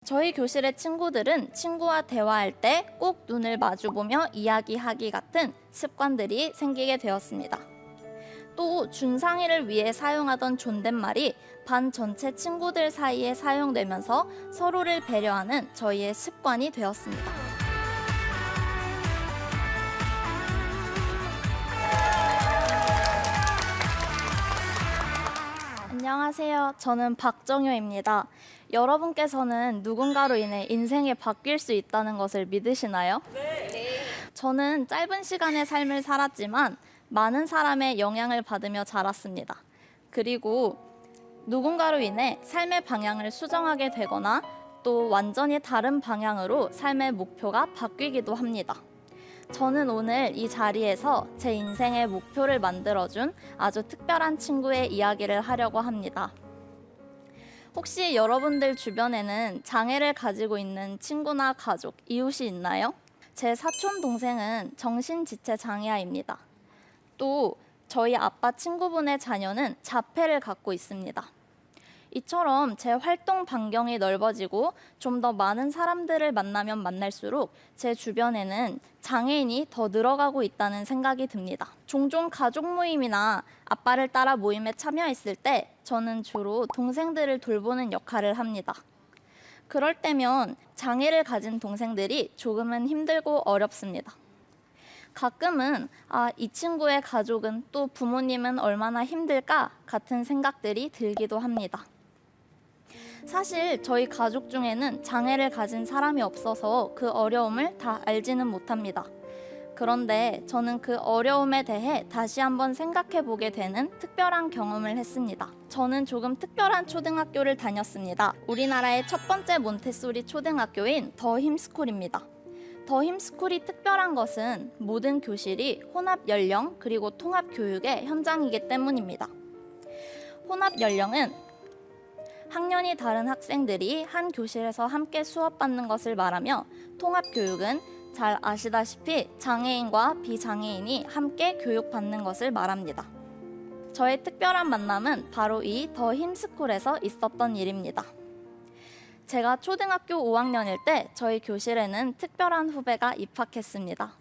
저희 교실의 친구들은 친구와 대화할 때 꼭 눈을 마주보며 이야기하기 같은 습관들이 생기게 되었습니다. 또 준상이를 위해 사용하던 존댓말이 반 전체 친구들 사이에 사용되면서 서로를 배려하는 저희의 습관이 되었습니다. 안녕하세요. 저는 박정효입니다. 여러분께서는 누군가로 인해 인생이 바뀔 수 있다는 것을 믿으시나요? 네. 저는 짧은 시간의 삶을 살았지만 많은 사람의 영향을 받으며 자랐습니다. 그리고 누군가로 인해 삶의 방향을 수정하게 되거나 또 완전히 다른 방향으로 삶의 목표가 바뀌기도 합니다. 저는 오늘 이 자리에서 제 인생의 목표를 만들어준 아주 특별한 친구의 이야기를 하려고 합니다. 혹시 여러분들 주변에는 장애를 가지고 있는 친구나 가족, 이웃이 있나요? 제 사촌 동생은 정신지체 장애아입니다. 또 저희 아빠 친구분의 자녀는 자폐를 갖고 있습니다. 이처럼 제 활동 반경이 넓어지고 좀 더 많은 사람들을 만나면 만날수록 제 주변에는 장애인이 더 늘어가고 있다는 생각이 듭니다. 종종 가족 모임이나 아빠를 따라 모임에 참여했을 때 저는 주로 동생들을 돌보는 역할을 합니다. 그럴 때면 장애를 가진 동생들이 조금은 힘들고 어렵습니다. 가끔은 이 친구의 가족은 또 부모님은 얼마나 힘들까 같은 생각들이 들기도 합니다. 사실 저희 가족 중에는 장애를 가진 사람이 없어서 그 어려움을 다 알지는 못합니다. 그런데 저는 그 어려움에 대해 다시 한번 생각해 보게 되는 특별한 경험을 했습니다. 저는 조금 특별한 초등학교를 다녔습니다. 우리나라의 첫 번째 몬테소리 초등학교인 더 힘스쿨입니다. 더 힘스쿨이 특별한 것은 모든 교실이 혼합 연령 그리고 통합 교육의 현장이기 때문입니다. 혼합 연령은 학년이 다른 학생들이 한 교실에서 함께 수업받는 것을 말하며 통합교육은 잘 아시다시피 장애인과 비장애인이 함께 교육받는 것을 말합니다. 저의 특별한 만남은 바로 이 더 힘스쿨에서 있었던 일입니다. 제가 초등학교 5학년일 때 저희 교실에는 특별한 후배가 입학했습니다.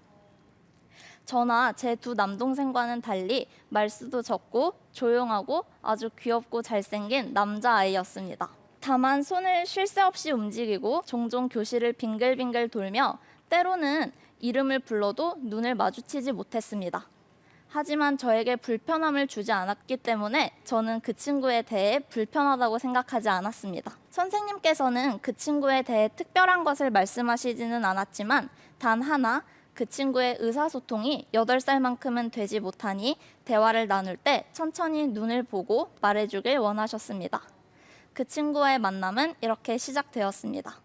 저나 제 두 남동생과는 달리 말수도 적고 조용하고 아주 귀엽고 잘생긴 남자아이였습니다. 다만 손을 쉴 새 없이 움직이고 종종 교실을 빙글빙글 돌며 때로는 이름을 불러도 눈을 마주치지 못했습니다. 하지만 저에게 불편함을 주지 않았기 때문에 저는 그 친구에 대해 불편하다고 생각하지 않았습니다. 선생님께서는 그 친구에 대해 특별한 것을 말씀하시지는 않았지만 단 하나 그 친구의 의사소통이 8살만큼은 되지 못하니 대화를 나눌 때 천천히 눈을 보고 말해주길 원하셨습니다. 그 친구와의 만남은 이렇게 시작되었습니다.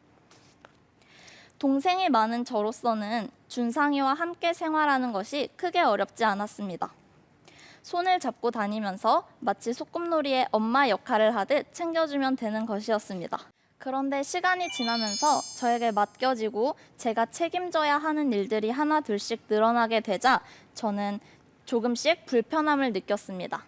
동생이 많은 저로서는 준상이와 함께 생활하는 것이 크게 어렵지 않았습니다. 손을 잡고 다니면서 마치 소꿉놀이의 엄마 역할을 하듯 챙겨주면 되는 것이었습니다. 그런데 시간이 지나면서 저에게 맡겨지고 제가 책임져야 하는 일들이 하나 둘씩 늘어나게 되자 저는 조금씩 불편함을 느꼈습니다.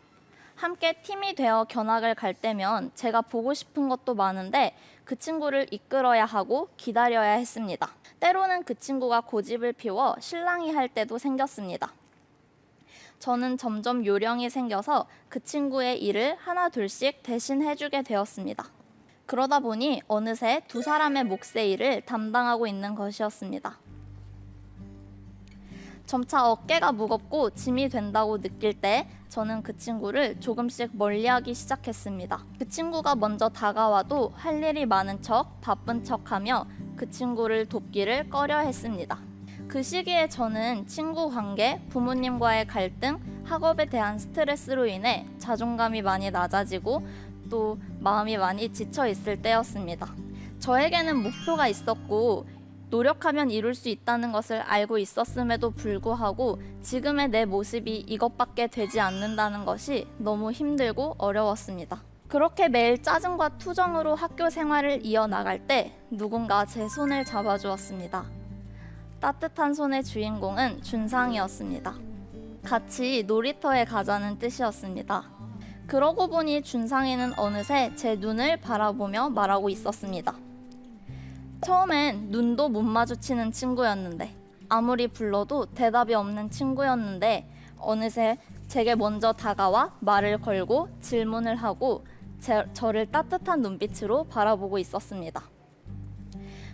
함께 팀이 되어 견학을 갈 때면 제가 보고 싶은 것도 많은데 그 친구를 이끌어야 하고 기다려야 했습니다. 때로는 그 친구가 고집을 피워 실랑이 할 때도 생겼습니다. 저는 점점 요령이 생겨서 그 친구의 일을 하나 둘씩 대신 해주게 되었습니다. 그러다 보니 어느새 두 사람의 몫의 일을 담당하고 있는 것이었습니다. 점차 어깨가 무겁고 짐이 된다고 느낄 때 저는 그 친구를 조금씩 멀리하기 시작했습니다. 그 친구가 먼저 다가와도 할 일이 많은 척 바쁜 척하며 그 친구를 돕기를 꺼려 했습니다. 그 시기에 저는 친구 관계, 부모님과의 갈등, 학업에 대한 스트레스로 인해 자존감이 많이 낮아지고 또 마음이 많이 지쳐 있을 때였습니다. 저에게는 목표가 있었고 노력하면 이룰 수 있다는 것을 알고 있었음에도 불구하고 지금의 내 모습이 이것밖에 되지 않는다는 것이 너무 힘들고 어려웠습니다. 그렇게 매일 짜증과 투정으로 학교 생활을 이어나갈 때 누군가 제 손을 잡아주었습니다. 따뜻한 손의 주인공은 준상이었습니다. 같이 놀이터에 가자는 뜻이었습니다. 그러고 보니 준상이는 어느새 제 눈을 바라보며 말하고 있었습니다. 처음엔 눈도 못 마주치는 친구였는데, 아무리 불러도 대답이 없는 친구였는데, 어느새 제게 먼저 다가와 말을 걸고 질문을 하고 저를 따뜻한 눈빛으로 바라보고 있었습니다.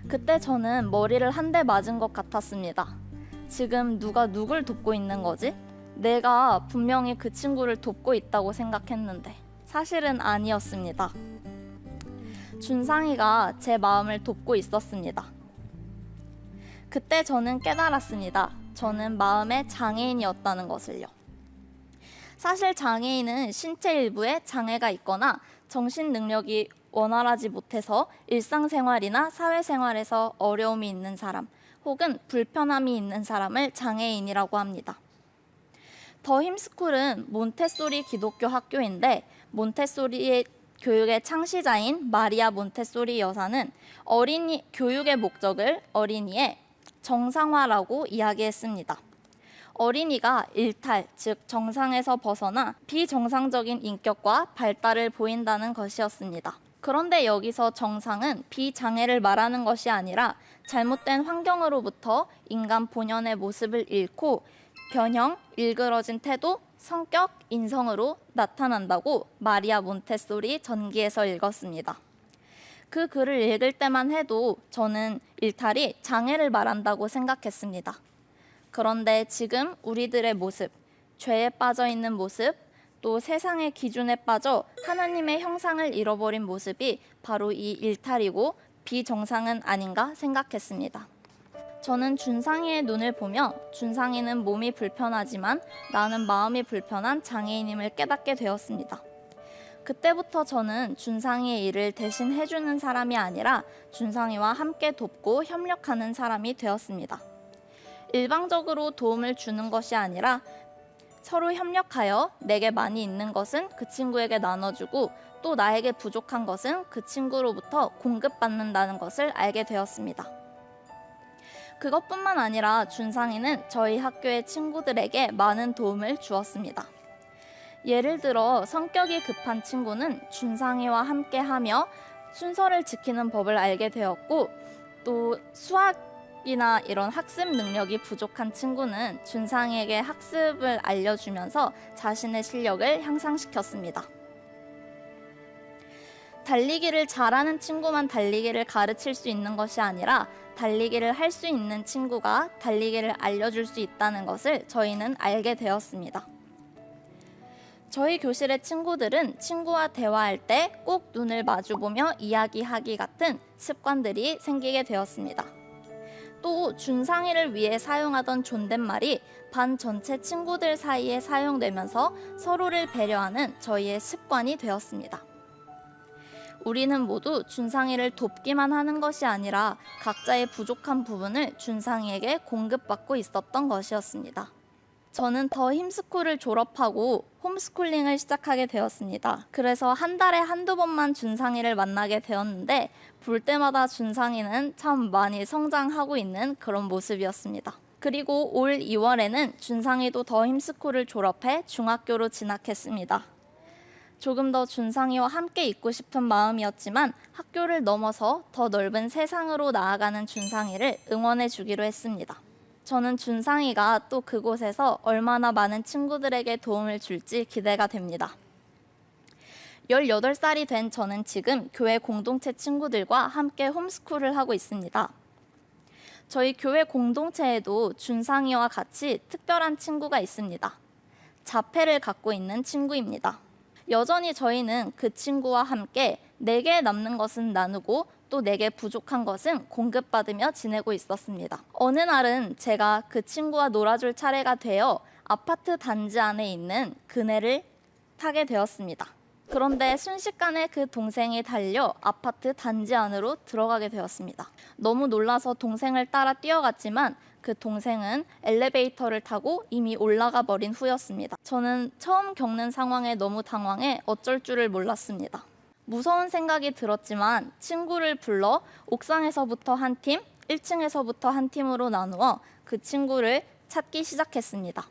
그때 저는 머리를 한 대 맞은 것 같았습니다. 지금 누가 누굴 돕고 있는 거지? 내가 분명히 그 친구를 돕고 있다고 생각했는데 사실은 아니었습니다. 준상이가 제 마음을 돕고 있었습니다. 그때 저는 깨달았습니다. 저는 마음의 장애인이었다는 것을요. 사실 장애인은 신체 일부에 장애가 있거나 정신 능력이 원활하지 못해서 일상생활이나 사회생활에서 어려움이 있는 사람 혹은 불편함이 있는 사람을 장애인이라고 합니다. 더 힘스쿨은 몬테소리 기독교 학교인데, 몬테소리의 교육의 창시자인 마리아 몬테소리 여사는 어린이 교육의 목적을 어린이의 정상화라고 이야기했습니다. 어린이가 일탈, 즉 정상에서 벗어나 비정상적인 인격과 발달을 보인다는 것이었습니다. 그런데 여기서 정상은 비장애를 말하는 것이 아니라 잘못된 환경으로부터 인간 본연의 모습을 잃고 변형, 일그러진 태도, 성격, 인성으로 나타난다고 마리아 몬테소리 전기에서 읽었습니다. 그 글을 읽을 때만 해도 저는 일탈이 장애를 말한다고 생각했습니다. 그런데 지금 우리들의 모습, 죄에 빠져 있는 모습, 또 세상의 기준에 빠져 하나님의 형상을 잃어버린 모습이 바로 이 일탈이고 비정상은 아닌가 생각했습니다. 저는 준상이의 눈을 보며 준상이는 몸이 불편하지만 나는 마음이 불편한 장애인임을 깨닫게 되었습니다. 그때부터 저는 준상이의 일을 대신 해주는 사람이 아니라 준상이와 함께 돕고 협력하는 사람이 되었습니다. 일방적으로 도움을 주는 것이 아니라 서로 협력하여 내게 많이 있는 것은 그 친구에게 나눠주고 또 나에게 부족한 것은 그 친구로부터 공급받는다는 것을 알게 되었습니다. 그것뿐만 아니라 준상이는 저희 학교의 친구들에게 많은 도움을 주었습니다. 예를 들어 성격이 급한 친구는 준상이와 함께하며 순서를 지키는 법을 알게 되었고, 또 수학이나 이런 학습 능력이 부족한 친구는 준상이에게 학습을 알려주면서 자신의 실력을 향상시켰습니다. 달리기를 잘하는 친구만 달리기를 가르칠 수 있는 것이 아니라 달리기를 할 수 있는 친구가 달리기를 알려줄 수 있다는 것을 저희는 알게 되었습니다. 저희 교실의 친구들은 친구와 대화할 때 꼭 눈을 마주보며 이야기하기 같은 습관들이 생기게 되었습니다. 또 준상이를 위해 사용하던 존댓말이 반 전체 친구들 사이에 사용되면서 서로를 배려하는 저희의 습관이 되었습니다. 우리는 모두 준상이를 돕기만 하는 것이 아니라 각자의 부족한 부분을 준상이에게 공급받고 있었던 것이었습니다. 저는 더 힘스쿨을 졸업하고 홈스쿨링을 시작하게 되었습니다. 그래서 한 달에 한두 번만 준상이를 만나게 되었는데 볼 때마다 준상이는 참 많이 성장하고 있는 그런 모습이었습니다. 그리고 올 2월에는 준상이도 더 힘스쿨을 졸업해 중학교로 진학했습니다. 조금 더 준상이와 함께 있고 싶은 마음이었지만 학교를 넘어서 더 넓은 세상으로 나아가는 준상이를 응원해 주기로 했습니다. 저는 준상이가 또 그곳에서 얼마나 많은 친구들에게 도움을 줄지 기대가 됩니다. 18살이 된 저는 지금 교회 공동체 친구들과 함께 홈스쿨을 하고 있습니다. 저희 교회 공동체에도 준상이와 같이 특별한 친구가 있습니다. 자폐를 갖고 있는 친구입니다. 여전히 저희는 그 친구와 함께 내게 남는 것은 나누고 또 내게 부족한 것은 공급받으며 지내고 있었습니다. 어느 날은 제가 그 친구와 놀아줄 차례가 되어 아파트 단지 안에 있는 그네를 타게 되었습니다. 그런데 순식간에 그 동생이 달려 아파트 단지 안으로 들어가게 되었습니다. 너무 놀라서 동생을 따라 뛰어갔지만 그 동생은 엘리베이터를 타고 이미 올라가 버린 후였습니다. 저는 처음 겪는 상황에 너무 당황해 어쩔 줄을 몰랐습니다. 무서운 생각이 들었지만 친구를 불러 옥상에서부터 한 팀, 1층에서부터 한 팀으로 나누어 그 친구를 찾기 시작했습니다.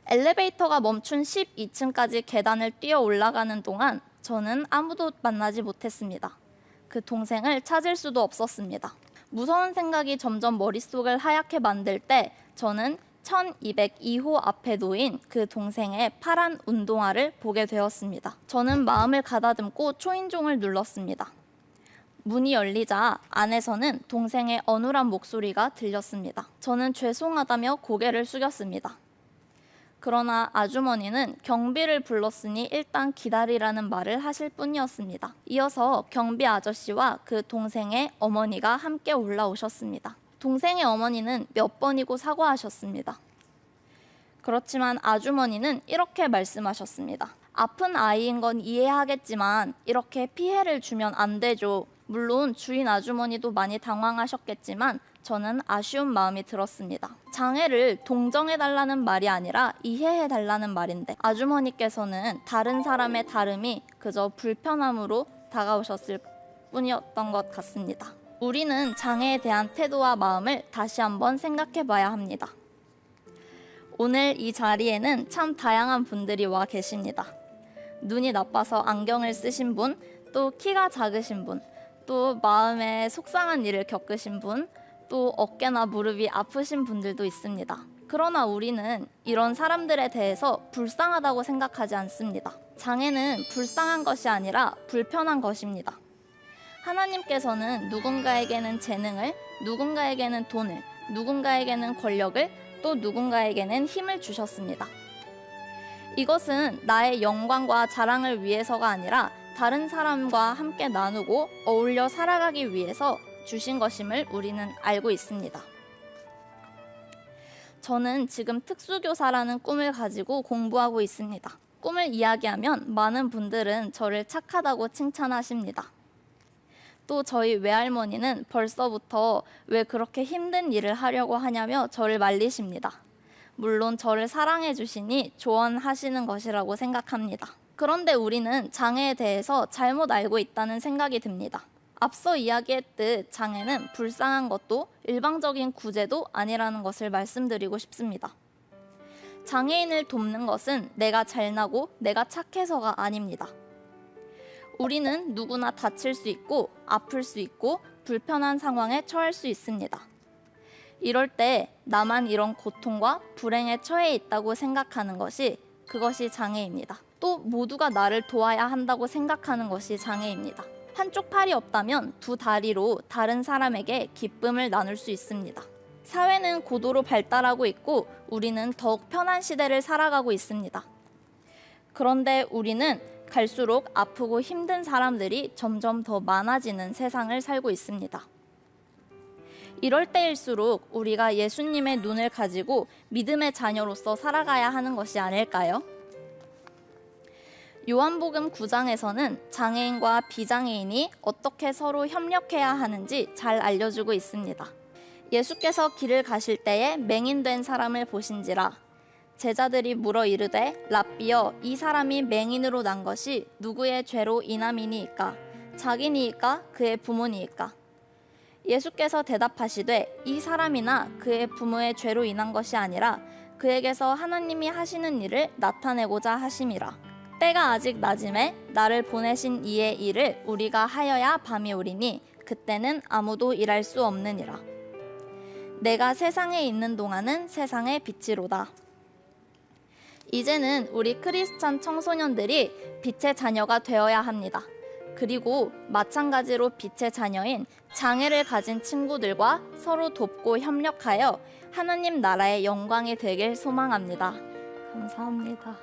엘리베이터가 멈춘 12층까지 계단을 뛰어 올라가는 동안 저는 아무도 만나지 못했습니다. 그 동생을 찾을 수도 없었습니다. 무서운 생각이 점점 머릿속을 하얗게 만들 때 저는 1202호 앞에 놓인 그 동생의 파란 운동화를 보게 되었습니다. 저는 마음을 가다듬고 초인종을 눌렀습니다. 문이 열리자 안에서는 동생의 어눌한 목소리가 들렸습니다. 저는 죄송하다며 고개를 숙였습니다. 그러나 아주머니는 경비를 불렀으니 일단 기다리라는 말을 하실 뿐이었습니다. 이어서 경비 아저씨와 그 동생의 어머니가 함께 올라오셨습니다. 동생의 어머니는 몇 번이고 사과하셨습니다. 그렇지만 아주머니는 이렇게 말씀하셨습니다. 아픈 아이인 건 이해하겠지만 이렇게 피해를 주면 안 되죠. 물론 주인 아주머니도 많이 당황하셨겠지만 저는 아쉬운 마음이 들었습니다. 장애를 동정해달라는 말이 아니라 이해해달라는 말인데 아주머니께서는 다른 사람의 다름이 그저 불편함으로 다가오셨을 뿐이었던 것 같습니다. 우리는 장애에 대한 태도와 마음을 다시 한번 생각해 봐야 합니다. 오늘 이 자리에는 참 다양한 분들이 와 계십니다. 눈이 나빠서 안경을 쓰신 분, 또 키가 작으신 분, 또 마음에 속상한 일을 겪으신 분, 또 어깨나 무릎이 아프신 분들도 있습니다. 그러나 우리는 이런 사람들에 대해서 불쌍하다고 생각하지 않습니다. 장애는 불쌍한 것이 아니라 불편한 것입니다. 하나님께서는 누군가에게는 재능을, 누군가에게는 돈을, 누군가에게는 권력을, 또 누군가에게는 힘을 주셨습니다. 이것은 나의 영광과 자랑을 위해서가 아니라 다른 사람과 함께 나누고 어울려 살아가기 위해서 주신 것임을 우리는 알고 있습니다. 저는 지금 특수교사라는 꿈을 가지고 공부하고 있습니다. 꿈을 이야기하면 많은 분들은 저를 착하다고 칭찬하십니다. 또 저희 외할머니는 벌써부터 왜 그렇게 힘든 일을 하려고 하냐며 저를 말리십니다. 물론 저를 사랑해 주시니 조언하시는 것이라고 생각합니다. 그런데 우리는 장애에 대해서 잘못 알고 있다는 생각이 듭니다. 앞서 이야기했듯 장애는 불쌍한 것도 일방적인 구제도 아니라는 것을 말씀드리고 싶습니다. 장애인을 돕는 것은 내가 잘나고 내가 착해서가 아닙니다. 우리는 누구나 다칠 수 있고 아플 수 있고 불편한 상황에 처할 수 있습니다. 이럴 때 나만 이런 고통과 불행에 처해 있다고 생각하는 것이 그것이 장애입니다. 또 모두가 나를 도와야 한다고 생각하는 것이 장애입니다. 한쪽 팔이 없다면 두 다리로 다른 사람에게 기쁨을 나눌 수 있습니다. 사회는 고도로 발달하고 있고 우리는 더욱 편한 시대를 살아가고 있습니다. 그런데 우리는 갈수록 아프고 힘든 사람들이 점점 더 많아지는 세상을 살고 있습니다. 이럴 때일수록 우리가 예수님의 눈을 가지고 믿음의 자녀로서 살아가야 하는 것이 아닐까요? 요한복음 9장에서는 장애인과 비장애인이 어떻게 서로 협력해야 하는지 잘 알려주고 있습니다. 예수께서 길을 가실 때에 맹인된 사람을 보신지라 제자들이 물어 이르되 랍비여 이 사람이 맹인으로 난 것이 누구의 죄로 인함이니이까 자기니이까 그의 부모니이까 예수께서 대답하시되 이 사람이나 그의 부모의 죄로 인한 것이 아니라 그에게서 하나님이 하시는 일을 나타내고자 하심이라. 때가 아직 낮음에 나를 보내신 이의 일을 우리가 하여야 밤이 오리니 그때는 아무도 일할 수 없느니라. 내가 세상에 있는 동안은 세상의 빛이로다. 이제는 우리 크리스찬 청소년들이 빛의 자녀가 되어야 합니다. 그리고 마찬가지로 빛의 자녀인 장애를 가진 친구들과 서로 돕고 협력하여 하나님 나라의 영광이 되길 소망합니다. 감사합니다.